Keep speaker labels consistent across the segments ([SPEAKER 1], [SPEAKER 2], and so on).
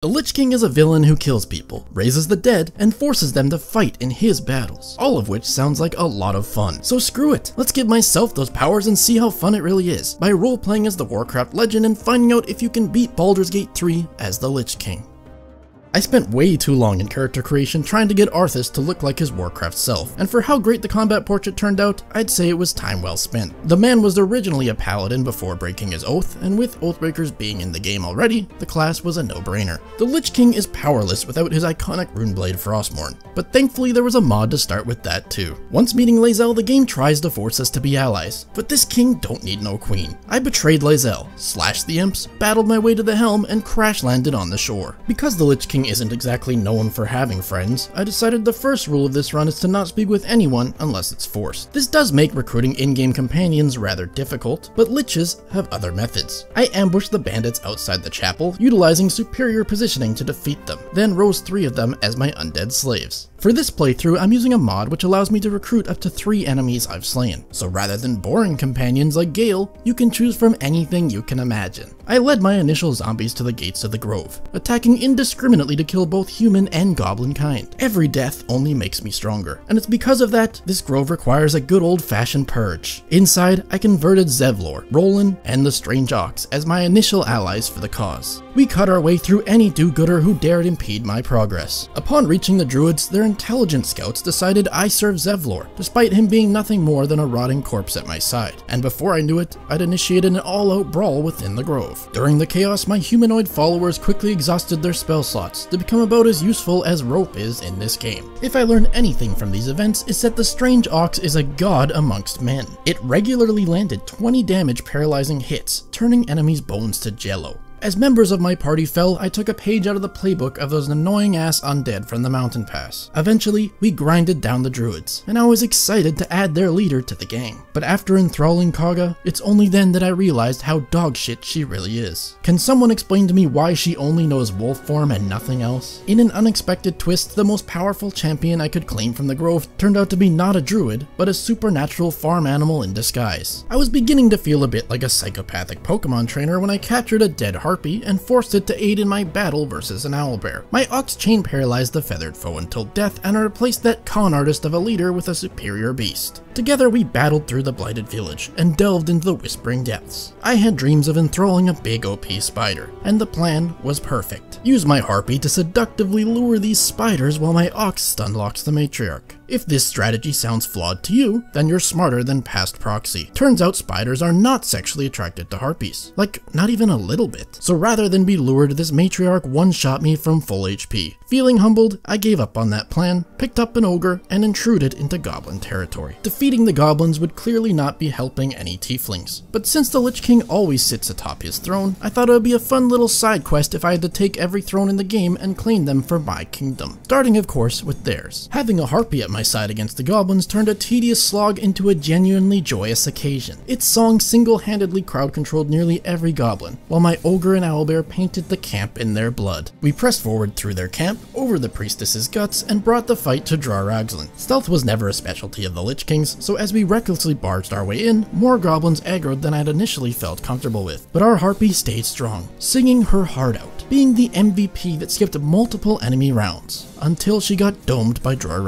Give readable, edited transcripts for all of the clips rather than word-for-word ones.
[SPEAKER 1] The Lich King is a villain who kills people, raises the dead, and forces them to fight in his battles, all of which sounds like a lot of fun. So screw it, let's give myself those powers and see how fun it really is, by role-playing as the Warcraft legend and finding out if you can beat Baldur's Gate 3 as the Lich King. I spent way too long in character creation trying to get Arthas to look like his Warcraft self, and for how great the combat portrait turned out, I'd say it was time well spent. The man was originally a paladin before breaking his oath, and with Oathbreakers being in the game already, the class was a no-brainer. The Lich King is powerless without his iconic runeblade Frostmourne, but thankfully there was a mod to start with that too. Once meeting Lae'zel, the game tries to force us to be allies, but this king don't need no queen. I betrayed Lae'zel, slashed the imps, battled my way to the helm, and crash-landed on the shore. Because the Lich King isn't exactly known for having friends, I decided the first rule of this run is to not speak with anyone unless it's forced. This does make recruiting in-game companions rather difficult, but liches have other methods. I ambushed the bandits outside the chapel, utilizing superior positioning to defeat them, then rose 3 of them as my undead slaves. For this playthrough, I'm using a mod which allows me to recruit up to 3 enemies I've slain, so rather than boring companions like Gale, you can choose from anything you can imagine. I led my initial zombies to the gates of the grove, attacking indiscriminately to kill both human and goblin kind. Every death only makes me stronger, and it's because of that, this grove requires a good old-fashioned purge. Inside, I converted Zevlor, Roland, and the Strange Ox as my initial allies for the cause. We cut our way through any do-gooder who dared impede my progress. Upon reaching the druids, their intelligent scouts decided I serve Zevlor, despite him being nothing more than a rotting corpse at my side, and before I knew it, I'd initiated an all-out brawl within the grove. During the chaos, my humanoid followers quickly exhausted their spell slots to become about as useful as rope is in this game. If I learned anything from these events, it's that the Strange Ox is a god amongst men. It regularly landed 20 damage paralyzing hits, turning enemies' bones to jello. As members of my party fell, I took a page out of the playbook of those annoying-ass undead from the mountain pass. Eventually, we grinded down the druids, and I was excited to add their leader to the gang. But after enthralling Kaga, it's only then that I realized how dogshit she really is. Can someone explain to me why she only knows wolf form and nothing else? In an unexpected twist, the most powerful champion I could claim from the grove turned out to be not a druid, but a supernatural farm animal in disguise. I was beginning to feel a bit like a psychopathic Pokemon trainer when I captured a dead harpy and forced it to aid in my battle versus an owlbear. My ox chain paralyzed the feathered foe until death, and I replaced that con artist of a leader with a superior beast. Together we battled through the blighted village and delved into the whispering depths. I had dreams of enthralling a big OP spider, and the plan was perfect. Use my harpy to seductively lure these spiders while my ox stunlocks the matriarch. If this strategy sounds flawed to you, then you're smarter than past Proxy. Turns out spiders are not sexually attracted to harpies. Like, not even a little bit. So rather than be lured, this matriarch one-shot me from full HP. Feeling humbled, I gave up on that plan, picked up an ogre, and intruded into goblin territory. Defeating the goblins would clearly not be helping any tieflings. But since the Lich King always sits atop his throne, I thought it would be a fun little side quest if I had to take every throne in the game and claim them for my kingdom. Starting of course with theirs. Having a harpy at my side against the goblins turned a tedious slog into a genuinely joyous occasion. Its song single-handedly crowd-controlled nearly every goblin, while my ogre and owlbear painted the camp in their blood. We pressed forward through their camp, over the priestess's guts, and brought the fight to Char. Stealth was never a specialty of the Lich Kings, so as we recklessly barged our way in, more goblins aggroed than I'd initially felt comfortable with. But our harpy stayed strong, singing her heart out, being the MVP that skipped multiple enemy rounds, until she got domed by Char.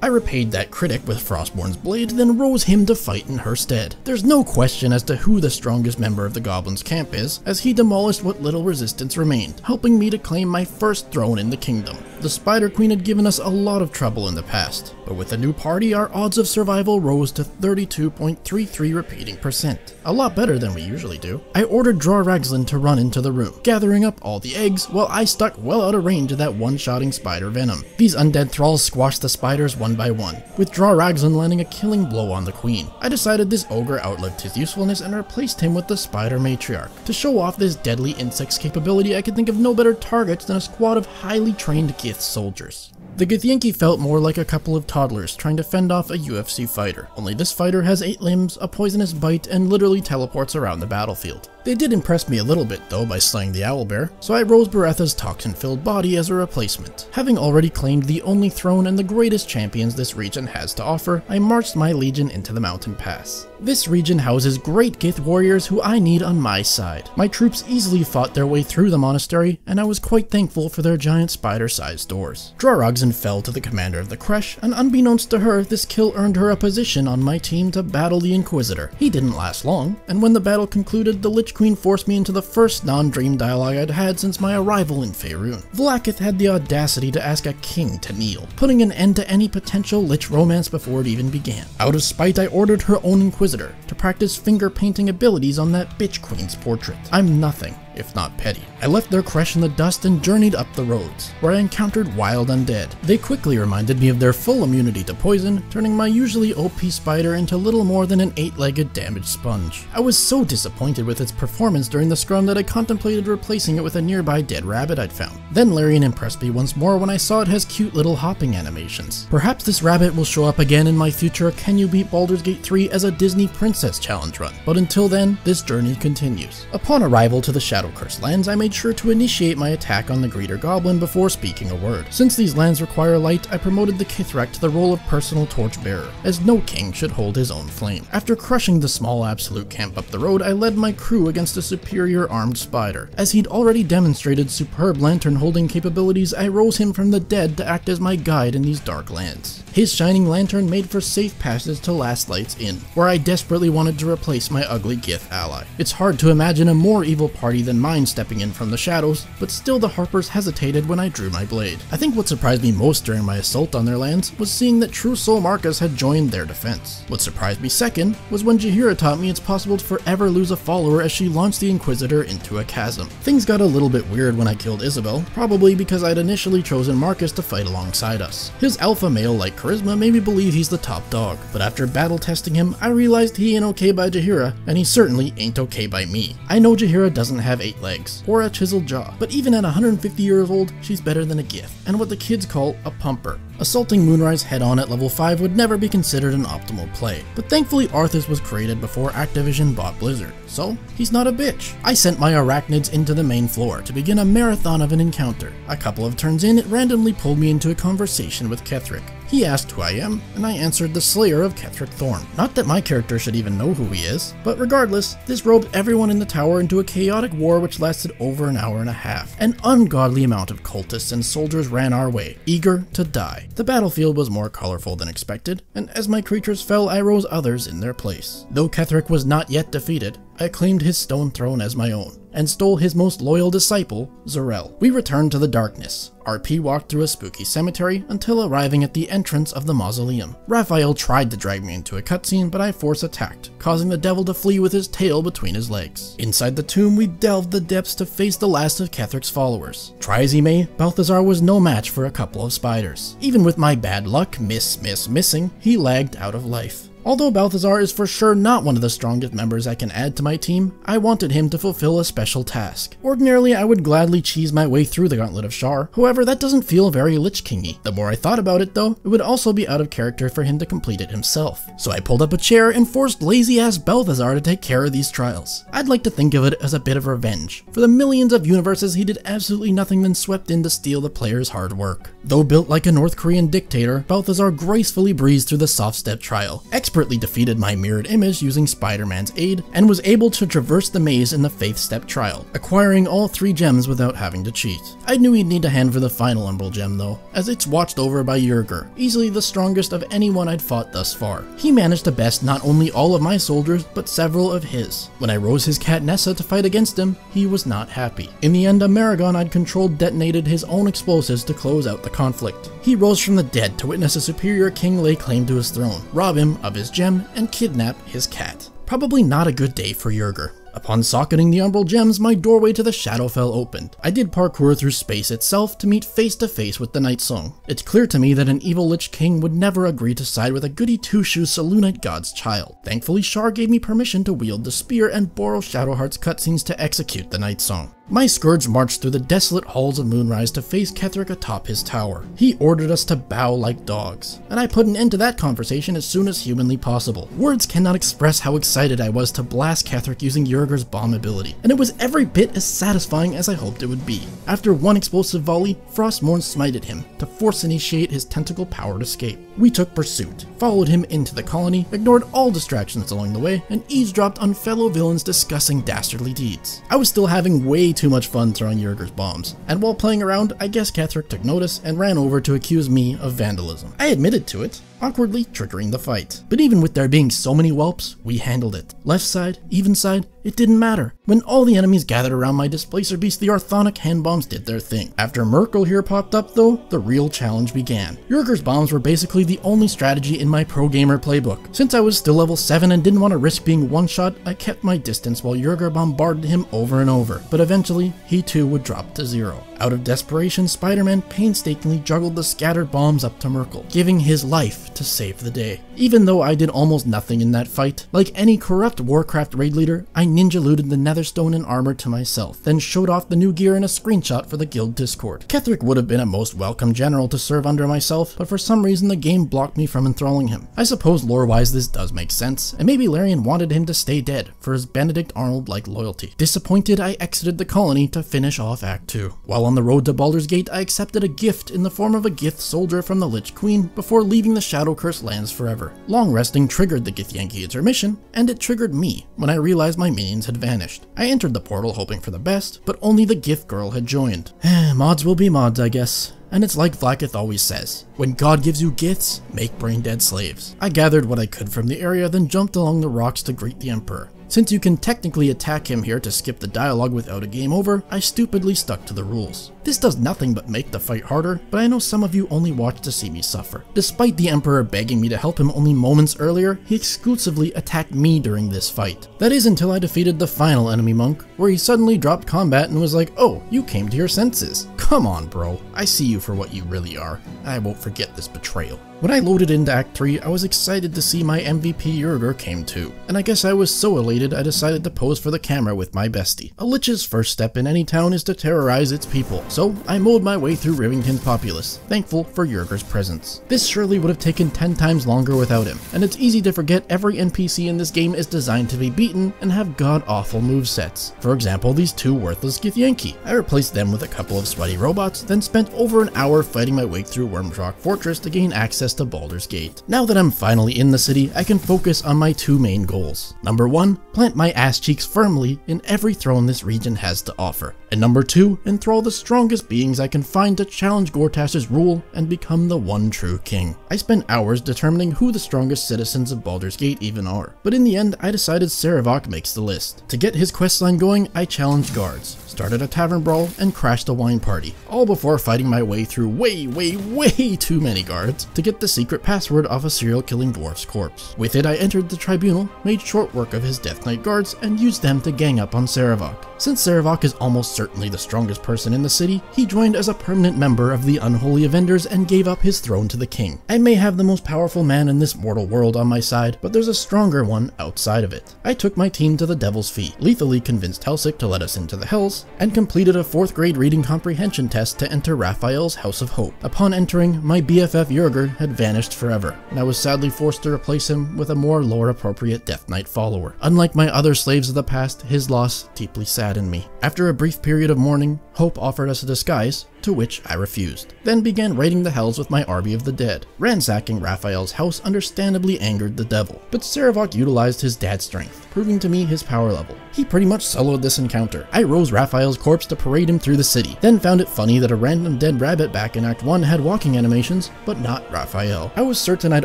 [SPEAKER 1] I repaid that critic with Frostmourne's blade, then rose him to fight in her stead. There's no question as to who the strongest member of the goblins' camp is, as he demolished what little resistance remained, helping me to claim my first throne in the kingdom. The Spider Queen had given us a lot of trouble in the past, but with a new party, our odds of survival rose to 32.33 repeating percent. A lot better than we usually do. I ordered Char to run into the room, gathering up all the eggs, while I stuck well out of range of that one-shotting spider venom. These undead thralls squashed the spiders one by one, with Char landing a killing blow on the queen. I decided this ogre outlived his usefulness and replaced him with the spider matriarch. To show off this deadly insect's capability, I could think of no better targets than a squad of highly trained Gith soldiers. The Githyanki felt more like a couple of toddlers trying to fend off a UFC fighter, only this fighter has 8 limbs, a poisonous bite, and literally teleports around the battlefield. They did impress me a little bit though by slaying the owlbear, so I rose Beretha's toxin-filled body as a replacement. Having already claimed the only throne and the greatest champions this region has to offer, I marched my legion into the mountain pass. This region houses great Gith warriors who I need on my side. My troops easily fought their way through the monastery, and I was quite thankful for their giant spider-sized doors. Drarogzen fell to the commander of the Kresh, and unbeknownst to her, this kill earned her a position on my team to battle the Inquisitor. He didn't last long, and when the battle concluded, the Lich Queen forced me into the first non-dream dialogue I'd had since my arrival in Faerun. Vlaakith had the audacity to ask a king to kneel, putting an end to any potential Lich romance before it even began. Out of spite, I ordered her own Inquisitor to practice finger-painting abilities on that bitch queen's portrait. I'm nothing if not petty. I left their Kresh in the dust and journeyed up the roads, where I encountered wild undead. They quickly reminded me of their full immunity to poison, turning my usually OP spider into little more than an 8-legged damaged sponge. I was so disappointed with its performance during the scrum that I contemplated replacing it with a nearby dead rabbit I'd found. Then Larian impressed me once more when I saw it has cute little hopping animations. Perhaps this rabbit will show up again in my future Can You Beat Baldur's Gate 3 as a Disney Princess challenge run, but until then, this journey continues. Upon arrival to the Shadow-Cursed lands, I made sure to initiate my attack on the Greeter Goblin before speaking a word. Since these lands require light, I promoted the Kithrak to the role of personal torchbearer, as no king should hold his own flame. After crushing the small absolute camp up the road, I led my crew against a superior armed spider. As he'd already demonstrated superb lantern-holding capabilities, I rose him from the dead to act as my guide in these dark lands. His shining lantern made for safe passage to Last Light's Inn, where I desperately wanted to replace my ugly Gith ally. It's hard to imagine a more evil party than mine stepping in from the shadows, but still the Harpers hesitated when I drew my blade. I think what surprised me most during my assault on their lands was seeing that True Soul Marcus had joined their defense. What surprised me second was when Jaheira taught me it's possible to forever lose a follower as she launched the Inquisitor into a chasm. Things got a little bit weird when I killed Isabel, probably because I'd initially chosen Marcus to fight alongside us. His alpha male-like charisma made me believe he's the top dog, but after battle testing him, I realized he ain't okay by Jaheira, and he certainly ain't okay by me. I know Jaheira doesn't have 8 legs, or a chiseled jaw, but even at 150 years old, she's better than a Gith, and what the kids call a pumper. Assaulting Moonrise head-on at level 5 would never be considered an optimal play, but thankfully Arthas was created before Activision bought Blizzard, so he's not a bitch. I sent my arachnids into the main floor to begin a marathon of an encounter. A couple of turns in, it randomly pulled me into a conversation with Ketheric. He asked who I am, and I answered the Slayer of Ketheric Thorn. Not that my character should even know who he is, but regardless, this roped everyone in the tower into a chaotic war which lasted over an hour and a half. An ungodly amount of cultists and soldiers ran our way, eager to die. The battlefield was more colorful than expected, and as my creatures fell, I rose others in their place. Though Ketheric was not yet defeated, I claimed his stone throne as my own, and stole his most loyal disciple, Zarel. We returned to the darkness. RP walked through a spooky cemetery until arriving at the entrance of the mausoleum. Raphael tried to drag me into a cutscene, but I force attacked, causing the devil to flee with his tail between his legs. Inside the tomb, we delved the depths to face the last of Ketheric's followers. Try as he may, Balthazar was no match for a couple of spiders. Even with my bad luck missing, he lagged out of life. Although Balthazar is for sure not one of the strongest members I can add to my team, I wanted him to fulfill a special task. Ordinarily, I would gladly cheese my way through the Gauntlet of Char, however that doesn't feel very Lich King-y. The more I thought about it though, it would also be out of character for him to complete it himself. So I pulled up a chair and forced lazy-ass Balthazar to take care of these trials. I'd like to think of it as a bit of revenge. For the millions of universes he did absolutely nothing than swept in to steal the player's hard work. Though built like a North Korean dictator, Balthazar gracefully breezed through the soft step trial, expertly defeated my mirrored image using Spider-Man's aid, and was able to traverse the maze in the Faith Step trial, acquiring all 3 gems without having to cheat. I knew he'd need a hand for the final Umbral gem though, as it's watched over by Yerger, easily the strongest of anyone I'd fought thus far. He managed to best not only all of my soldiers, but several of his. When I rose his cat Nessa to fight against him, he was not happy. In the end, Amerigon I'd controlled detonated his own explosives to close out the conflict. He rose from the dead to witness a superior king lay claim to his throne, rob him of his gem, and kidnap his cat. Probably not a good day for Yerger. Upon socketing the Umbral gems, my doorway to the Shadowfell opened. I did parkour through space itself to meet face to face with the Night Song. It's clear to me that an evil Lich King would never agree to side with a goody two-shoes Selûnite god's child. Thankfully, Char gave me permission to wield the spear and borrow Shadowheart's cutscenes to execute the Night Song. My Scourge marched through the desolate halls of Moonrise to face Ketheric atop his tower. He ordered us to bow like dogs, and I put an end to that conversation as soon as humanly possible. Words cannot express how excited I was to blast Ketheric using Yurgur's bomb ability, and it was every bit as satisfying as I hoped it would be. After one explosive volley, Frostmourne smited him to force initiate his tentacle-powered escape. We took pursuit, followed him into the colony, ignored all distractions along the way, and eavesdropped on fellow villains discussing dastardly deeds. I was still having way too much fun throwing Yurgur's bombs, and while playing around, I guess Ketheric took notice and ran over to accuse me of vandalism. I admitted to it, awkwardly triggering the fight. But even with there being so many whelps, we handled it. Left side, even side, it didn't matter. When all the enemies gathered around my Displacer Beast, the Orthonic hand bombs did their thing. After Merkel here popped up though, the real challenge began. Yurgur's bombs were basically the only strategy in my pro gamer playbook. Since I was still level 7 and didn't want to risk being one-shot, I kept my distance while Yurgur bombarded him over and over, but eventually, he too would drop to 0. Out of desperation, Spider-Man painstakingly juggled the scattered bombs up to Merkel, giving his life to save the day. Even though I did almost nothing in that fight, like any corrupt Warcraft raid leader, I ninja looted the Netherstone and armor to myself, then showed off the new gear in a screenshot for the guild Discord. Ketheric would have been a most welcome general to serve under myself, but for some reason the game blocked me from enthralling him. I suppose lore-wise this does make sense, and maybe Larian wanted him to stay dead for his Benedict Arnold-like loyalty. Disappointed, I exited the colony to finish off Act 2. While on the road to Baldur's Gate, I accepted a gift in the form of a Gith soldier from the Lich Queen before leaving the Shadow-Cursed lands forever. Long resting triggered the Githyanki intermission, and it triggered me when I realized my minions had vanished. I entered the portal hoping for the best, but only the Gith girl had joined. Mods will be mods, I guess. And it's like Vlaakith always says, when God gives you gifts, make brain-dead slaves. I gathered what I could from the area, then jumped along the rocks to greet the Emperor. Since you can technically attack him here to skip the dialogue without a game over, I stupidly stuck to the rules. This does nothing but make the fight harder, but I know some of you only watch to see me suffer. Despite the Emperor begging me to help him only moments earlier, he exclusively attacked me during this fight. That is until I defeated the final enemy monk, where he suddenly dropped combat and was like, "Oh, you came to your senses. Come on, bro. I see you for what you really are. I won't forget this betrayal." When I loaded into Act 3, I was excited to see my MVP Yurgur came too, and I guess I was so elated I decided to pose for the camera with my bestie. A Lich's first step in any town is to terrorize its people, so I mowed my way through Rivington's populace, thankful for Yurgur's presence. This surely would have taken 10 times longer without him, and it's easy to forget every NPC in this game is designed to be beaten and have god-awful movesets. For example, these two worthless Githyanki. I replaced them with a couple of sweaty robots, then spent over an hour fighting my way through Wormsrock Fortress to gain access to Baldur's Gate. Now that I'm finally in the city, I can focus on my two main goals. Number 1, plant my ass cheeks firmly in every throne this region has to offer. And number 2, enthrall the strongest beings I can find to challenge Gortash's rule and become the one true king. I spent hours determining who the strongest citizens of Baldur's Gate even are, but in the end I decided Sarevok makes the list. To get his questline going, I challenged guards, started a tavern brawl, and crashed a wine party, all before fighting my way through way too many guards to get the secret password off a serial killing dwarf's corpse. With it I entered the tribunal, made short work of his Death Knight guards, and used them to gang up on Sarevok. Since Sarevok is almost certainly the strongest person in the city, he joined as a permanent member of the Unholy Avengers and gave up his throne to the king. I may have the most powerful man in this mortal world on my side, but there's a stronger one outside of it. I took my team to the Devil's Feet, lethally convinced Helsik to let us into the Hells, and completed a 4th grade reading comprehension test to enter Raphael's House of Hope. Upon entering, my BFF Yurgur had vanished forever, and I was sadly forced to replace him with a more lore-appropriate Death Knight follower. Unlike my other slaves of the past, his loss deeply saddened me. After a brief period of mourning, Hope offered us a disguise, to which I refused. Then began raiding the Hells with my Army of the Dead. Ransacking Raphael's house understandably angered the devil, but Sarevok utilized his dad's strength, proving to me his power level. He pretty much soloed this encounter. I rose Raphael's corpse to parade him through the city, then found it funny that a random dead rabbit back in Act 1 had walking animations, but not Raphael. I was certain I'd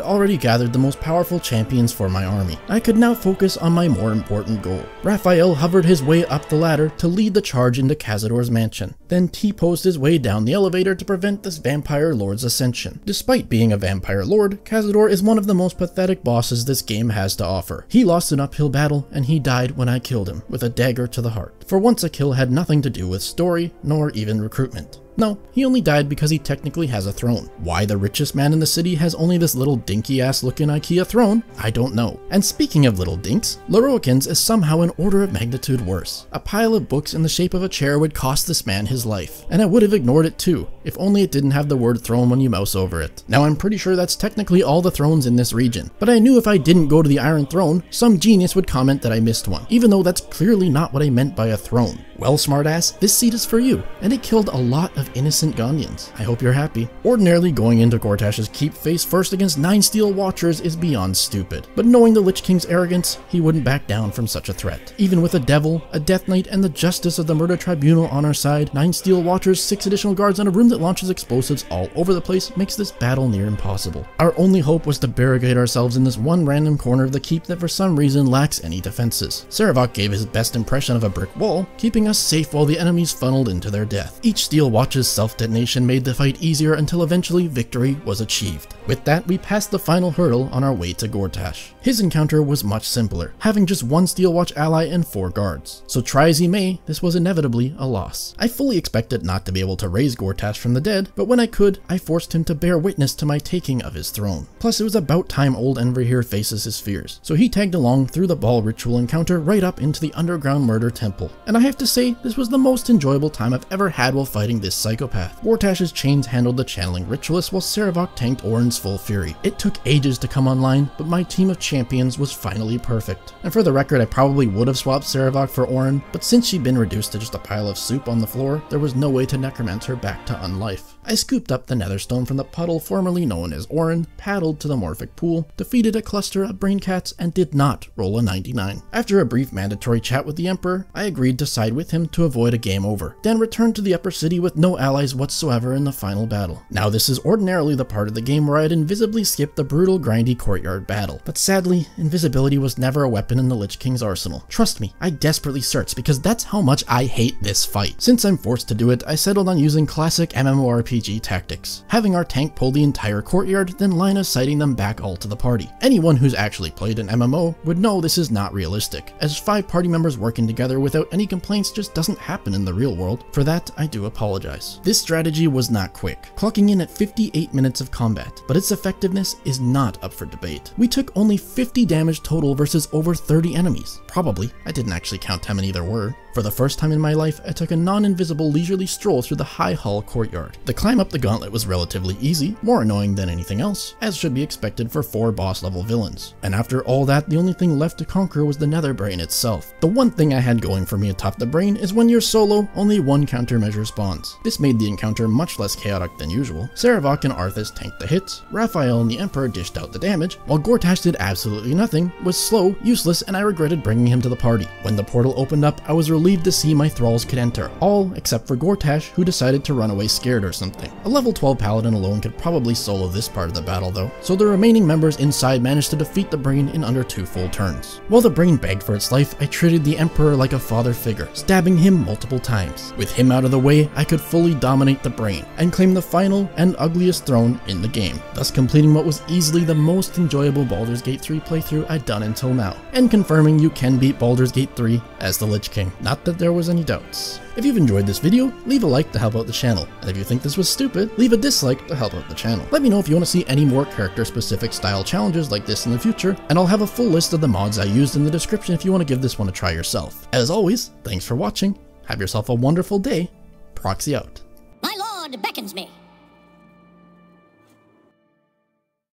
[SPEAKER 1] already gathered the most powerful champions for my army. I could now focus on my more important goal. Raphael hovered his way up the ladder to lead the charge into Cazador's mansion, then T-posed his way down the elevator to prevent this vampire lord's ascension. Despite being a vampire lord, Cazador is one of the most pathetic bosses this game has to offer. He lost an uphill battle, and he died when I killed him, with a dagger to the heart. For once, a kill had nothing to do with story, nor even recruitment. No, he only died because he technically has a throne. Why the richest man in the city has only this little dinky ass looking IKEA throne, I don't know. And speaking of little dinks, Lorroakan's is somehow an order of magnitude worse. A pile of books in the shape of a chair would cost this man his life, and I would have ignored it too, if only it didn't have the word throne when you mouse over it. Now I'm pretty sure that's technically all the thrones in this region, but I knew if I didn't go to the Iron Throne, some genius would comment that I missed one, even though that's clearly not what I meant by a throne. Well, smartass, this seat is for you, and it killed a lot of innocent Gondians. I hope you're happy. Ordinarily, going into Gortash's keep face first against 9 Steel Watchers is beyond stupid, but knowing the Lich King's arrogance, he wouldn't back down from such a threat. Even with a Devil, a Death Knight, and the Justice of the Murder Tribunal on our side, 9 Steel Watchers, 6 additional guards, and a room that launches explosives all over the place makes this battle near impossible. Our only hope was to barricade ourselves in this one random corner of the keep that for some reason lacks any defenses. Sarevok gave his best impression of a brick wall, keeping us safe while the enemies funneled into their death. Each Steel Watch's self-detonation made the fight easier until eventually victory was achieved. With that, we passed the final hurdle on our way to Gortash. His encounter was much simpler, having just 1 Steel Watch ally and 4 guards. So try as he may, this was inevitably a loss. I fully expected not to be able to raise Gortash from the dead, but when I could, I forced him to bear witness to my taking of his throne. Plus, it was about time old Enver here faces his fears, so he tagged along through the ball ritual encounter right up into the underground murder temple. And I have to say, this was the most enjoyable time I've ever had while fighting this psychopath. Gortash's chains handled the channeling ritualist while Sarevok tanked Orin's full fury. It took ages to come online, but my team of champions was finally perfect. And for the record, I probably would have swapped Sarevok for Orin, but since she'd been reduced to just a pile of soup on the floor, there was no way to necromancer her back to unlife. I scooped up the netherstone from the puddle formerly known as Orin, paddled to the morphic pool, defeated a cluster of brain cats, and did not roll a 99. After a brief mandatory chat with the Emperor, I agreed to side with him to avoid a game over, then returned to the upper city with no allies whatsoever in the final battle. Now this is ordinarily the part of the game where I'd invisibly skip the brutal grindy courtyard battle, but sadly, invisibility was never a weapon in the Lich King's arsenal. Trust me, I desperately searched because that's how much I hate this fight. Since I'm forced to do it, I settled on using classic MMORPG tactics, having our tank pull the entire courtyard, then line of sighting them back all to the party. Anyone who's actually played an MMO would know this is not realistic, as 5 party members working together without any complaints just doesn't happen in the real world. For that, I do apologize. This strategy was not quick, clocking in at 58 minutes of combat, but its effectiveness is not up for debate. We took only 50 damage total versus over 30 enemies. Probably, I didn't actually count how many there were. For the first time in my life, I took a non-invisible leisurely stroll through the high hall courtyard. The climb up the gauntlet was relatively easy, more annoying than anything else, as should be expected for 4 boss level villains. And after all that, the only thing left to conquer was the nether brain itself. The one thing I had going for me atop the brain is when you're solo, only 1 countermeasure spawns. This made the encounter much less chaotic than usual. Sarevok and Arthas tanked the hits, Raphael and the Emperor dished out the damage, while Gortash did absolutely nothing, was slow, useless, and I regretted bringing him to the party. When the portal opened up, I was relieved to see my thralls could enter, all except for Gortash, who decided to run away scared or something. A level 12 paladin alone could probably solo this part of the battle though, so the remaining members inside managed to defeat the brain in under 2 full turns. While the brain begged for its life, I treated the Emperor like a father figure, stabbing him multiple times. With him out of the way, I could fully dominate the brain, and claim the final and ugliest throne in the game, thus completing what was easily the most enjoyable Baldur's Gate 3 playthrough I'd done until now, and confirming you can beat Baldur's Gate 3 as the Lich King. Not that there was any doubts. If you've enjoyed this video, leave a like to help out the channel, and if you think this was stupid, leave a dislike to help out the channel. Let me know if you want to see any more character-specific style challenges like this in the future, and I'll have a full list of the mods I used in the description if you want to give this one a try yourself. As always, thanks for watching, have yourself a wonderful day, Proxy out.
[SPEAKER 2] My lord beckons me.